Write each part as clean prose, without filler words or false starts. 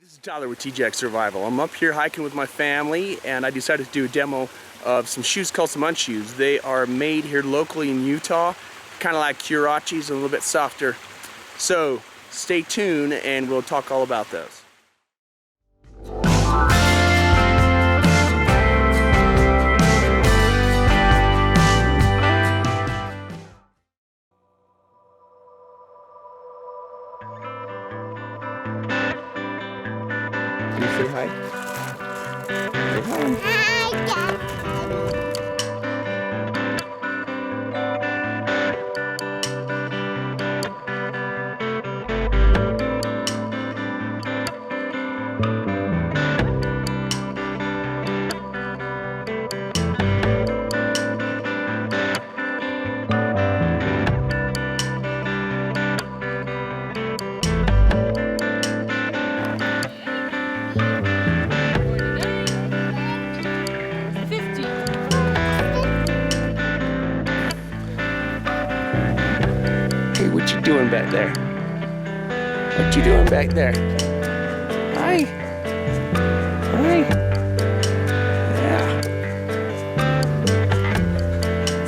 This is Tyler with TJack Survival. I'm up here hiking with my family and I decided to do a demo of some shoes called some Unshoes. They are made here locally in Utah, kind of like Huraches, a little bit softer. So stay tuned and we'll talk all about those. Can you say hi? Say hi. Hey, what you doing back there? What you doing back there? Hi. Hi. Yeah.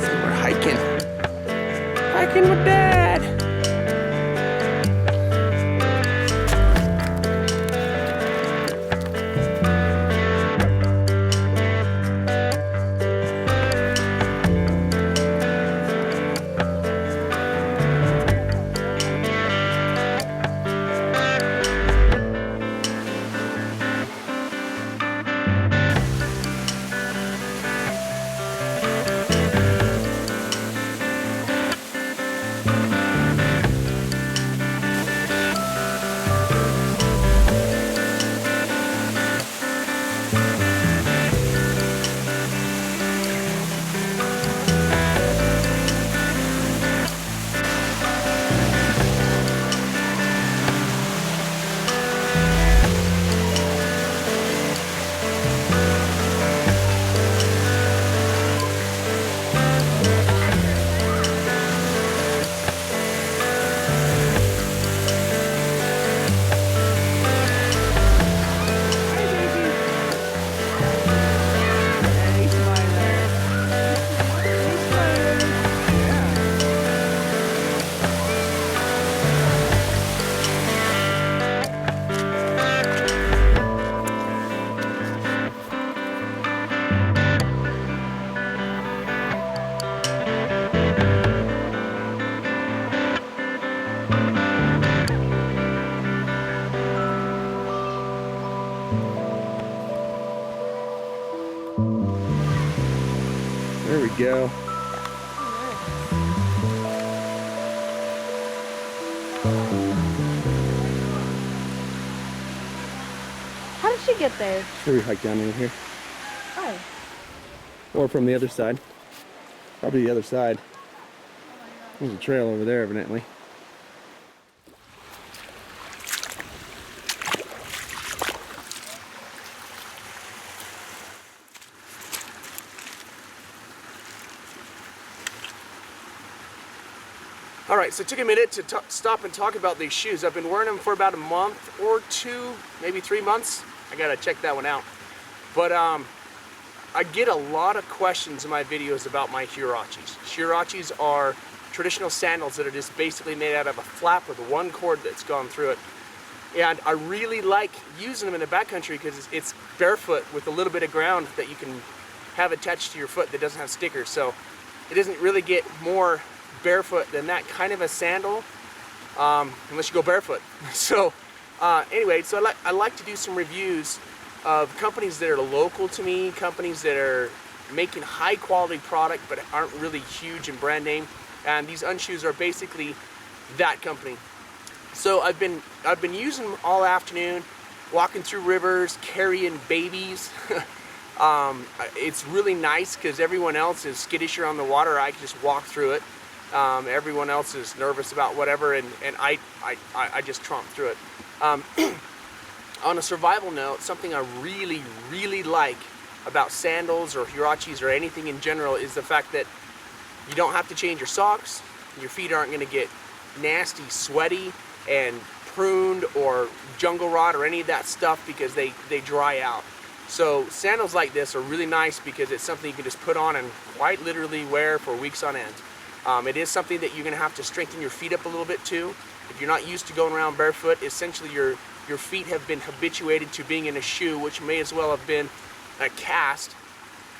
So we're hiking. Hiking with Dad. There we go. How did she get there? Should we hike down in here? Oh. Or from the other side. Probably the other side. There's a trail over there, evidently. Alright, so it took a minute to stop and talk about these shoes. I've been wearing them for about a month or two, maybe 3 months. I gotta check that one out. But I get a lot of questions in my videos about my Huraches. Huraches are traditional sandals that are just basically made out of a flap with one cord that's gone through it. And I really like using them in the backcountry because it's barefoot with a little bit of ground that you can have attached to your foot that doesn't have stickers. So it doesn't really get more barefoot than that kind of a sandal, unless you go barefoot. So anyway, so I like to do some reviews of companies that are local to me, companies that are making high quality product but aren't really huge in brand name, and these Unshoes are basically that company. So I've been using them all afternoon, walking through rivers, carrying babies. It's really nice because everyone else is skittish around the water. I can just walk through it. Everyone else is nervous about whatever, and I just tromp through it. On a survival note, something I really like about sandals or Huraches or anything in general is the fact that you don't have to change your socks. Your feet aren't going to get nasty, sweaty, and pruned or jungle rot or any of that stuff because they dry out. So sandals like this are really nice because it's something you can just put on and quite literally wear for weeks on end. It is something that you're going to have to strengthen your feet up a little bit too. If you're not used to going around barefoot, essentially your feet have been habituated to being in a shoe, which may as well have been a cast.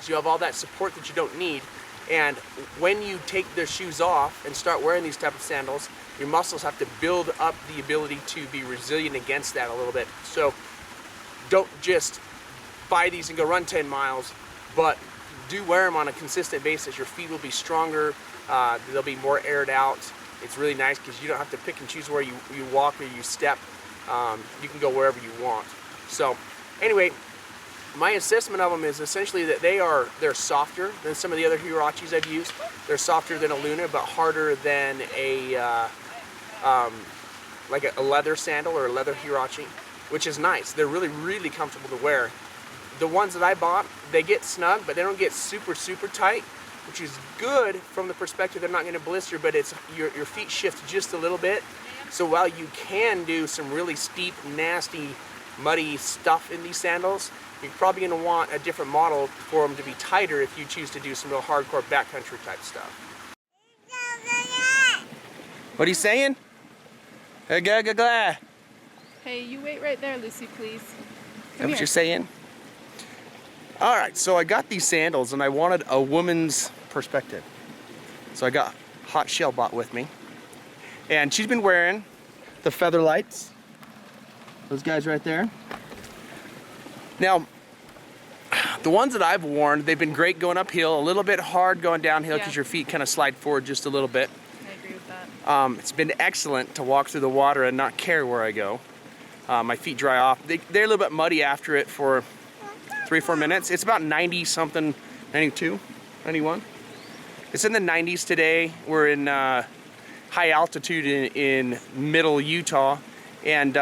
So you have all that support that you don't need. And when you take the shoes off and start wearing these type of sandals, your muscles have to build up the ability to be resilient against that a little bit. So don't just buy these and go run 10 miles, but do wear them on a consistent basis. Your feet will be stronger, they'll be more aired out. It's really nice because you don't have to pick and choose where you walk or you step. You can go wherever you want. So anyway, my assessment of them is essentially that they're softer than some of the other Hurachis I've used. They're softer than a Luna, but harder than like a leather sandal or a leather Hurache, which is nice. They're really, really comfortable to wear. The ones that I bought, they get snug, but they don't get super, super tight, which is good from the perspective they're not going to blister, but it's your feet shift just a little bit. So while you can do some really steep, nasty, muddy stuff in these sandals, you're probably going to want a different model for them to be tighter if you choose to do some real hardcore backcountry type stuff. What are you saying? Hey, you wait right there, Lucy, please. Is that what you're saying? All right, so I got these sandals and I wanted a woman's perspective. So I got Hot Shell bought with me. And she's been wearing the feather lights. Those guys right there. Now, the ones that I've worn, they've been great going uphill, a little bit hard going downhill because your feet kind of slide forward just a little bit. I agree with that. It's been excellent to walk through the water and not care where I go. My feet dry off. They're a little bit muddy after it for 3-4 minutes. It's about 90 something, 92, 91. It's in the 90s today. We're in high altitude in middle Utah, and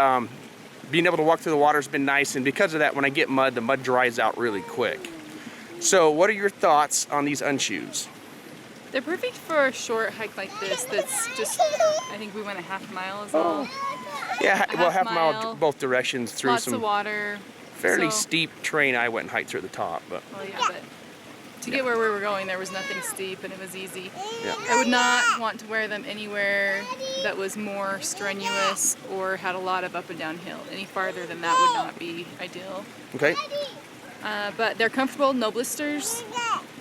being able to walk through the water has been nice, and because of that, when I get mud, the mud dries out really quick. So what are your thoughts on these Unshoes? They're perfect for a short hike like this that's just, I think we went a half mile is all. Yeah, well, half mile, mile both directions through lots some of water. fairly steep terrain. I went and hiked through the top, but Well, yeah, but to get where we were going, there was nothing steep and it was easy. yeah. I would not want to wear them anywhere that was more strenuous or had a lot of up and down hill. Any farther than that would not be ideal. Okay. But they're comfortable, no blisters.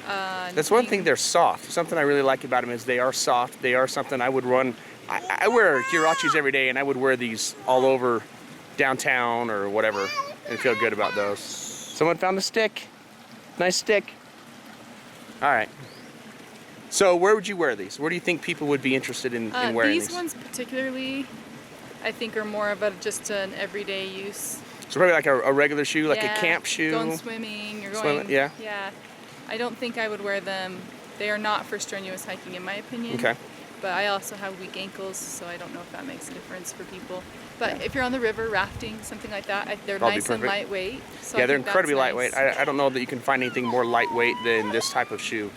That's one thing, they're soft. Something I really like about them is they are soft. They are something I would run. I wear Hurachis every day, and I would wear these all over downtown or whatever and feel good about those. Someone found a stick. Nice stick. All right. So where would you wear these? Where do you think people would be interested in wearing these? These ones particularly, I think, are more of just an everyday use. So probably like a regular shoe, like a camp shoe. Going swimming, you're going. Yeah. Yeah. I don't think I would wear them. They are not for strenuous hiking, in my opinion. Okay. But I also have weak ankles, so I don't know if that makes a difference for people. But if you're on the river, rafting, something like that, they're That'll be nice and perfect. lightweight. So Yeah, I they're think incredibly that's lightweight. nice. I don't know that you can find anything more lightweight than this type of shoe.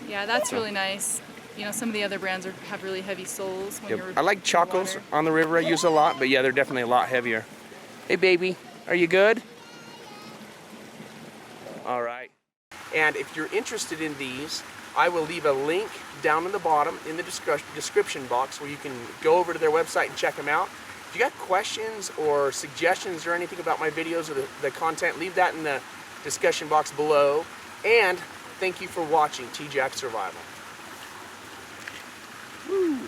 Yeah, that's really nice. You know, some of the other brands have really heavy soles when you're I like in the Chacos water. on the river. I use a lot, but yeah, they're definitely a lot heavier. Hey, baby, are you good? All right. And if you're interested in these, I will leave a link down in the bottom in the description box where you can go over to their website and check them out. If you got questions or suggestions or anything about my videos or the content, leave that in the discussion box below. And thank you for watching TJack Survival. Woo.